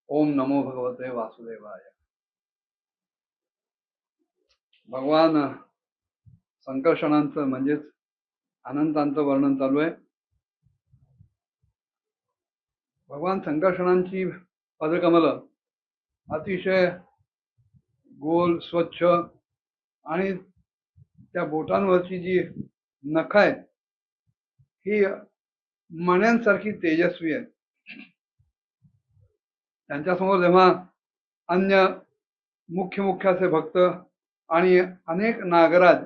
ओम नमो भगवते वासुदेवाय. भगवान संकर्षणांचं म्हणजेच अनंतांचं वर्णन चालू आहे. भगवान संकर्षणांची पदकमल अतिशय गोल, स्वच्छ आणि त्या बोटांवरची जी नख आहेत ही मण्यांसारखी तेजस्वी आहे. त्यांच्यासमोर जेव्हा अन्य मुख्य असे भक्त आणि अनेक नागराज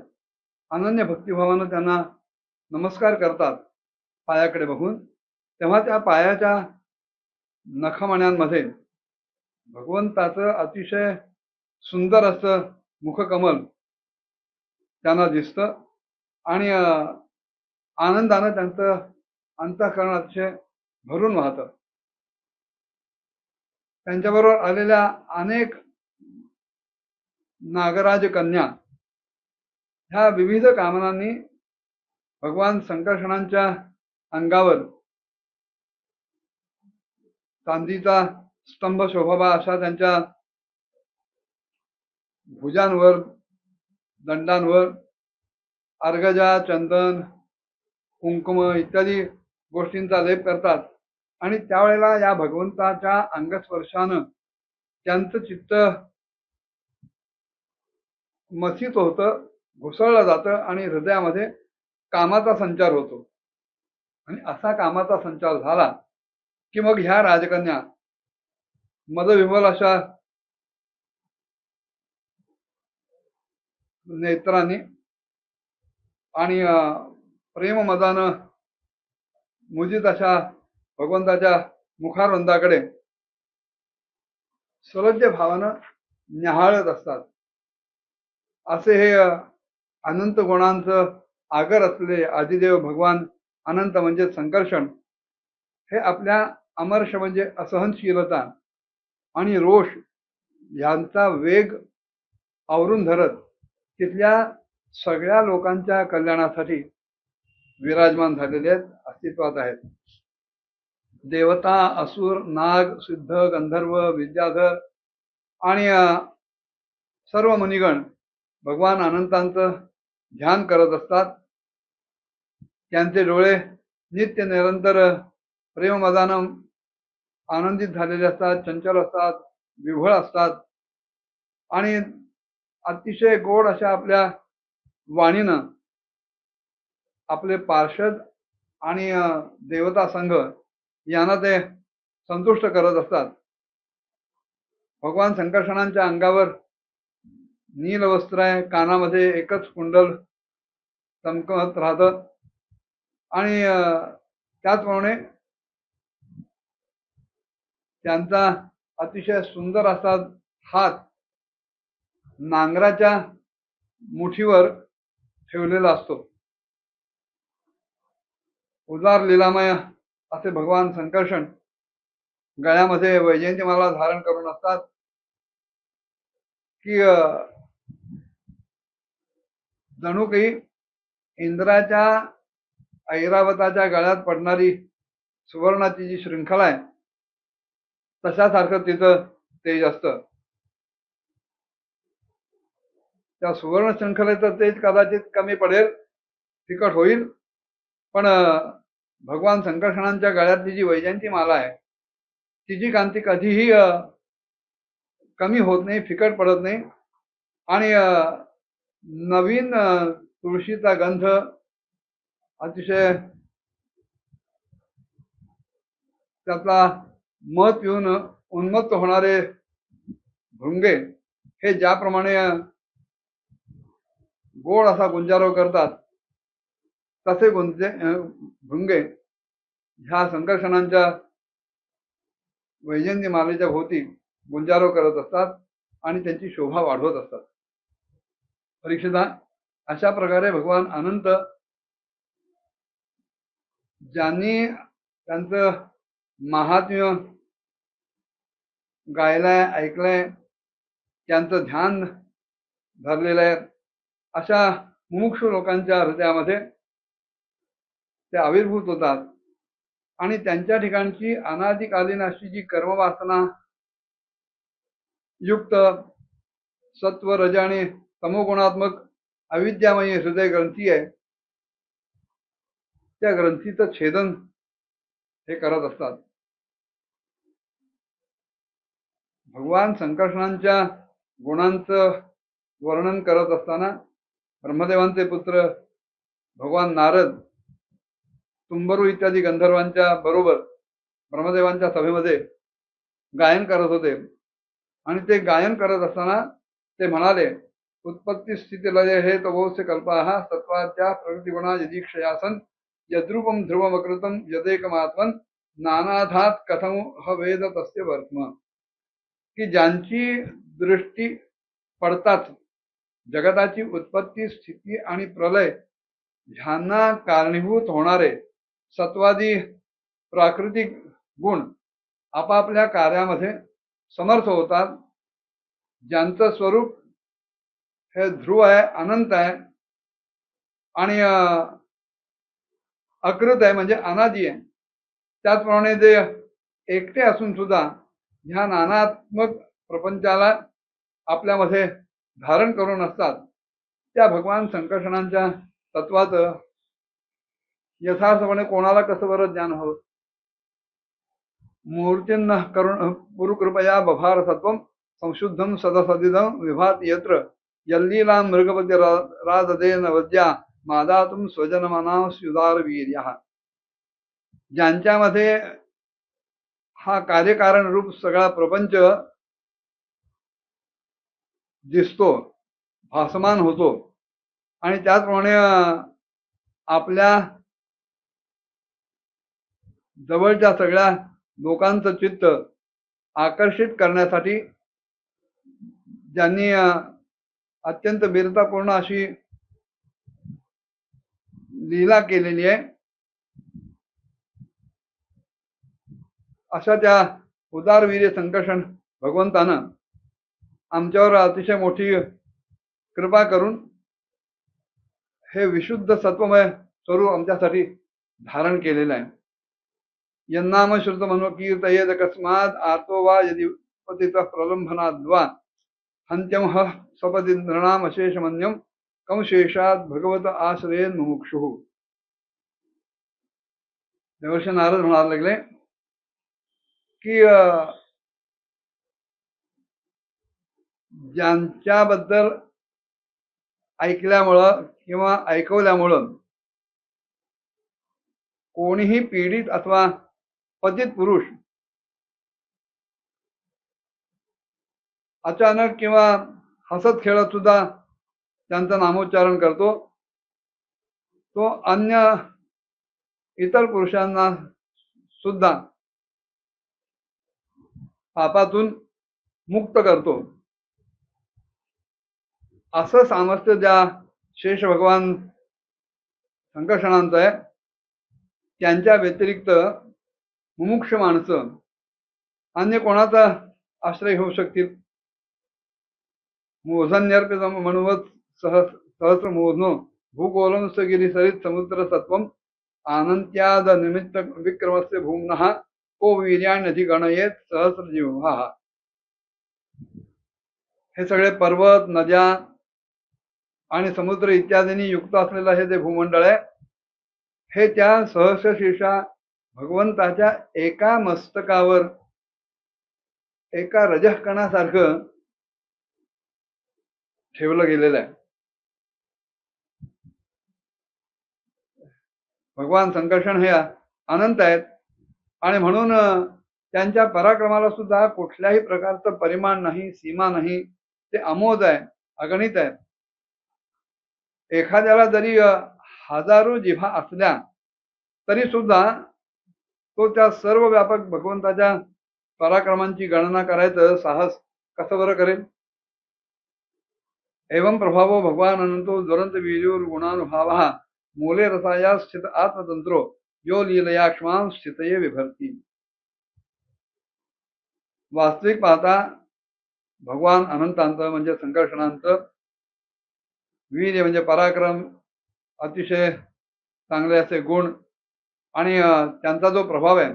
अनन्य भक्तिभावानं त्यांना नमस्कार करतात पायाकडे बघून, तेव्हा त्या पायाच्या नखमण्यांमध्ये भगवंताचं अतिशय सुंदर असं मुखकमल त्यांना दिसतं आणि आनंदानं त्यांचं अंतःकरण अतिशय भरून वाहतं. त्यांच्याबरोबर आलेल्या अनेक नागराज कन्या ह्या विविध कामनांनी भगवान संकर्षणांच्या अंगावर चांदीचा स्तंभ शोभावा अशा त्यांच्या भुजांवर, दंडांवर अर्गजा, चंदन, कुंकुम इत्यादी गोष्टींचा लेप करतात आणि त्यावेळेला या भगवंताच्या अंगस्पर्शानं त्यांचं चित्त मथित होतं, घुसळलं जातं आणि हृदयामध्ये कामाचा संचार होतो. आणि असा कामाचा संचार झाला की मग ह्या राजकन्या मदविह्वल अशा नेत्रांनी आणि प्रेम मदानं मुजित अशा भगवंताच्या मुखारवंदाकडे सलज्ज भावानं न्याहाळत असतात. असे हे अनंत गुणांचं आगर असलेले आदिदेव भगवान अनंत म्हणजे संकर्षण हे आपल्या अमर्ष म्हणजे असहनशीलता आणि रोष यांचा वेग आवरून धरत तिथल्या सगळ्या लोकांच्या कल्याणासाठी विराजमान झालेले आहेत, अस्तित्वात आहेत. देवता, असुर, नाग, सिद्ध, गंधर्व, विद्याधर आणि सर्व मुनिगण भगवान अनंतांचं ध्यान करत असतात. त्यांचे डोळे नित्य निरंतर प्रेममदानं आनंदित झालेले असतात, चंचल असतात, विव्हळ असतात आणि अतिशय गोड अशा आपल्या वाणीनं आपले पार्षद आणि देवता संघ यांना ते संतुष्ट करत असतात. भगवान संकर्षणांच्या अंगावर नील वस्त्र आहे, कानामध्ये एकच कुंडल चमकत राहतं आणि त्याचप्रमाणे त्यांचा अतिशय सुंदर असा हात नांगराच्या मुठीवर ठेवलेला असतो. उदार लीलामय असे भगवान संकर्षण गळ्यामध्ये वैजयंतीमाला धारण करून असतात की जणू काही इंद्राच्या ऐरावताच्या गळ्यात पडणारी सुवर्णाची जी शृंखला आहे तशासारखं तिचं तेज असतं. त्या सुवर्ण शृंखलेचं तेज कदाचित कमी पडेल, फिकट होईल, पण भगवान संकर्षणांच्या गळ्यातली जी वैजयंती माला आहे तिची कांती कधीही कमी होत नाही, फिकट पडत नाही आणि नवीन तुळशीचा गंध अतिशय त्यातला मध पिऊन उन्मत्त होणारे भृंगे हे ज्याप्रमाणे गोड असा गुंजारव करतात तसे भृंगे ह्या संकर्षणांच्या वैजयंती मालेच्या भोवती गुंजारव करत असतात आणि त्यांची शोभा वाढवत असतात. परीक्षिता, अशा प्रकारे भगवान अनंत ज्यांनी त्यांचं महात्म्य गायलाय, ऐकलंय, त्यांचं ध्यान धरलेलं आहे, अशा मुमुक्षु लोकांच्या हृदयामध्ये ते आविर्भूत होतात आणि त्यांच्या ठिकाणची अनादिकालीन अशी जी कर्मवासना युक्त सत्व रज आणि तमोगुणात्मक अविद्यामयी हृदय ग्रंथी आहे, त्या ग्रंथीचं छेदन हे करत असतात. भगवान संकर्षणांच्या गुणांचं वर्णन करत असताना ब्रह्मदेवांचे पुत्र भगवान नारद तुंबरू इत्यादी गंधर्वांच्या बरोबर ब्रह्मदेवांच्या सभेमध्ये गायन करत होते. आणि ते गायन करत असताना ते म्हणाले, उत्पत्ती स्थिती लय हे तवोस्य कल्पाः सत्वाच्या प्रकृतिगुणा यदीक्षयासन यद्रूपम ध्रुवमकृतम यदेकमात्मन नानाधात कथम ह वेद तस्य वर्तम. की ज्यांची दृष्टी पडताच जगताची उत्पत्ती स्थिती आणि प्रलय ह्यांना कारणीभूत होणारे सत्वादी प्राकृतिक गुण आपापल्या कार्यामध्ये समर्थ होतात. ज्यांचं स्वरूप हे ध्रुव आहे, अनंत आहे आणि अकृत आहे म्हणजे अनादी आहे, त्याचप्रमाणे जे एकटे असून सुद्धा ह्या नानात्मक प्रपंचाला आपल्यामध्ये धारण करून असतात, त्या भगवान संकर्षणांच्या तत्वाचं यथार्थपणे कोणाला कसं बरं ज्ञान हवं. मूर्तींना करुण गुरुकृपया बभार सत्वम संशुद्धम सदसदिदम विभात यत्र यल्लीला मृगपती राजदेन वद्या मादातुम स्वजनमना स्युदार वीर्या. ज्यांच्यामध्ये हा कार्यकारण रूप सगळा प्रपंच दिसतो, भासमान होतो आणि त्याचप्रमाणे आपल्या जवळच्या सगळ्या लोकांचं चित्त आकर्षित करण्यासाठी ज्यांनी अत्यंत वीरतापूर्ण अशी लीला केलेली आहे, अशा त्या उदारवीर्य संकर्षण भगवंतानं आमच्यावर अतिशय मोठी कृपा करून हे विशुद्ध सत्वमय स्वरूप आमच्यासाठी धारण केलेलं आहे. यन्नाम श्रुत मनो कीर्तयेत अकस्मात आर्तो वा यदि पतित प्रलंबनाद्वा हंत्यम ह सपदी नृणाम अशेषमन्यम कंशेषात भगवत आश्रयेन मुमुक्षुः. देवर्षी नारद म्हणायला लागले की ज्यांच्याबद्दल ऐकल्यामुळं किंवा ऐकवल्यामुळं कोणीही पीडित अथवा पतित पुरुष अचानक किंवा हसत खेळत सुद्धा त्यांचं नामोच्चारण करतो, तो अन्य इतर पुरुषांना सुद्धा पापातून मुक्त करतो. असं सामर्थ्य ज्या शेष भगवान संकर्षणांचं आहे, त्यांच्या व्यतिरिक्त मुमुक्ष माणसं अन्य कोणाचा आश्रय घेऊ शकतील. मोझन्यर्पित म्हणवत सहस्र मोझनो भूगोलम सगिरी सरित समुद्र सत्वम आनंत्याद निमित्त विक्रमस्य भूम्नः को वीर्याण्यधिगणयेत सहस्र जीवा. हे सगळे पर्वत, नद्या आणि समुद्र इत्यादींनी युक्त असलेलं हे जे भूमंडळ आहे, हे त्या सहस्रशीर्षा भगवंताच्या एका मस्तकावर एका रजकणासारखं ठेवलं गेलेलं आहे. भगवान संकर्षण हे अनंत आहेत आणि म्हणून त्यांच्या पराक्रमाला सुद्धा कुठल्याही प्रकारचं परिमाण नाही, सीमा नाही. ते अमोद आहे, अगणित आहे. एखाद्याला जरी हजारो जिव्हा असल्या तरी सुद्धा तो त्या सर्व व्यापक भगवंताच्या पराक्रमांची गणना करायचं साहस कसं बरं करेल. एवं प्रभावो भगवान अनंतो ज्वलंत वीर्योर गुणानुभावः मूले रसाया स्थित आत्मतंत्रो यो लीलया क्ष्मां स्थितये विभर्ती. वास्तविक पाहता भगवान अनंतांचं म्हणजे संकर्षणांचं वीर्य म्हणजे पराक्रम, अतिशय चांगले असे गुण आणि त्यांचा जो प्रभाव आहे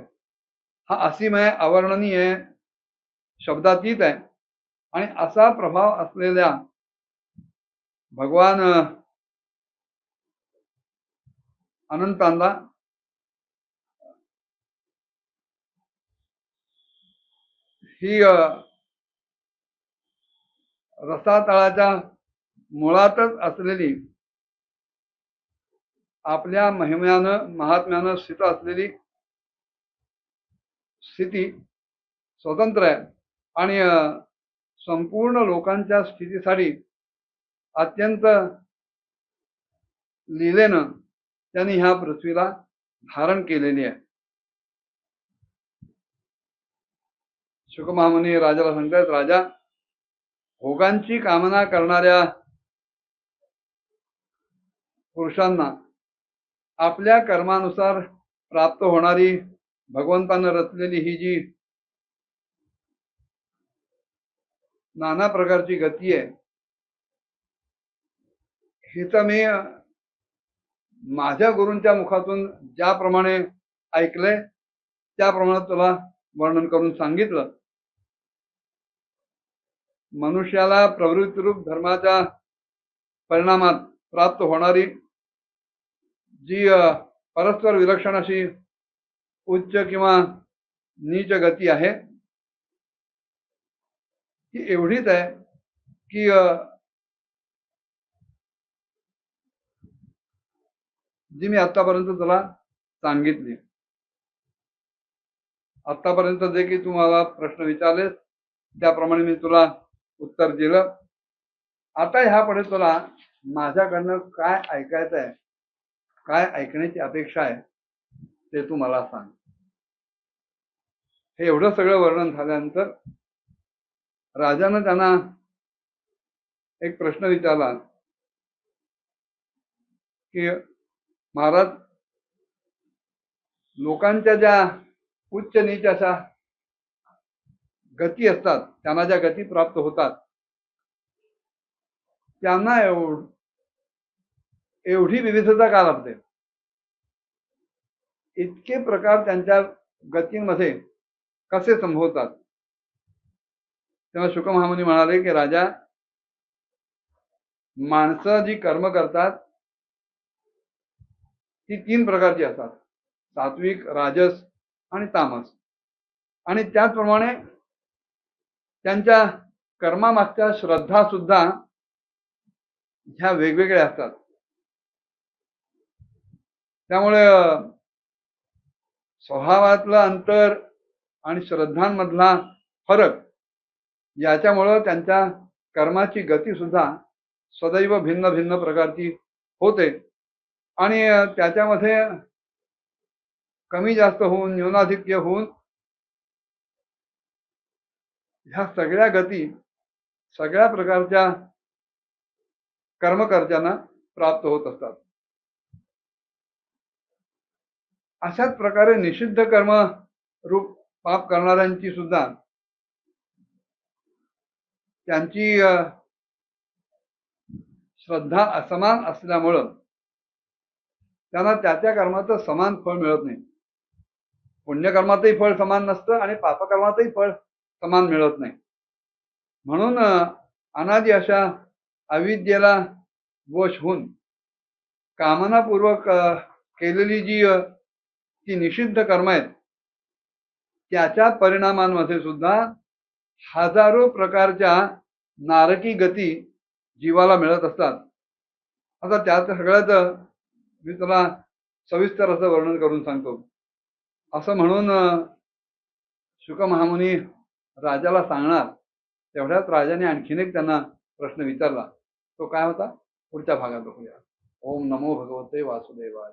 हा असीम आहे, अवर्णनीय आहे, शब्दातीत आहे आणि असा प्रभाव असलेल्या भगवान अनंतांना ही रसातळाच्या मुळातच असलेली आपल्या महिम्यानं महात्म्यानं स्थित असलेली स्थिती स्वतंत्र आहे आणि संपूर्ण लोकांच्या स्थितीसाठी अत्यंत लीलेनं त्यांनी ह्या पृथ्वीला धारण केलेली आहे. शुकमहामुनी राजाला सांगतात, राजा, भोगांची कामना करणाऱ्या पुरुषांना आपल्या कर्मानुसार प्राप्त होणारी भगवंतानं रचलेली ही जी नाना प्रकारची गती आहे, हिचं मी माझ्या गुरूंच्या मुखातून ज्याप्रमाणे ऐकलंय त्याप्रमाणे तुला वर्णन करून सांगितलं. मनुष्याला प्रवृत्तीरूप धर्माच्या परिणामात प्राप्त होणारी जी परस्पर विलक्षण अशी उच्च किंवा नीच गती आहे, ती एवढीच आहे की जी मी आतापर्यंत तुला सांगितली. आतापर्यंत जे की तुम्हाला प्रश्न विचारलेस त्याप्रमाणे मी तुला उत्तर दिलं. आता ह्यापुढे तुला माझ्याकडनं काय ऐकायचं आहे, काय ऐकण्याची अपेक्षा आहे ते तू मला सांग. हे एवढं सगळं वर्णन झाल्यानंतर राजानं त्यांना एक प्रश्न विचारला की महाराज, लोकांच्या ज्या उच्च नीच अशा गती असतात, त्यांना ज्या गती प्राप्त होतात, त्यांना एवढी विविधता का लाभते? इतके प्रकार त्यांच्या गतींमध्ये कसे संभवतात? तेव्हा शुकमहामुनी म्हणाले की राजा, माणसं जी कर्म करतात ती 3 प्रकारची असतात, सात्विक, राजस आणि तामस. आणि त्याचप्रमाणे त्यांच्या कर्मामागच्या श्रद्धा सुद्धा ह्या वेगवेगळ्या असतात. त्यामुळे स्वभावातलं अंतर आणि श्रद्धांमधला फरक याच्यामुळं त्यांच्या कर्माची गती सुद्धा सदैव भिन्न भिन्न प्रकारची होते आणि त्याच्यामध्ये कमी जास्त होऊन, न्यूनाधिक्य होऊन ह्या सगळ्या गती सगळ्या प्रकारच्या कर्मकर्त्यांना प्राप्त होत असतात. अशाच प्रकारे निषिद्ध कर्म रूप पाप करणाऱ्यांची सुद्धा त्यांची श्रद्धा असमान असल्यामुळं त्यांना त्या त्या कर्माचं समान फळ मिळत नाही. पुण्यकर्मातही फळ समान नसतं आणि पापकर्मातही फळ समान मिळत नाही. म्हणून अनादि अशा अविद्येला वश होऊन कामनापूर्वक केलेली जी ती निषिद्ध कर्म आहेत, त्याच्या परिणामांमध्ये सुद्धा हजारो प्रकारच्या नारकी गती जीवाला मिळत असतात. आता त्यात सगळ्याच मी तुला सविस्तर असं वर्णन करून सांगतो. असं म्हणून शुकमहामुनी राजाला सांगणार तेवढ्यात राजाने आणखीन एक त्यांना प्रश्न विचारला. तो काय होता पुढच्या भागात बघूया. ओम नमो भगवते वासुदेवाय.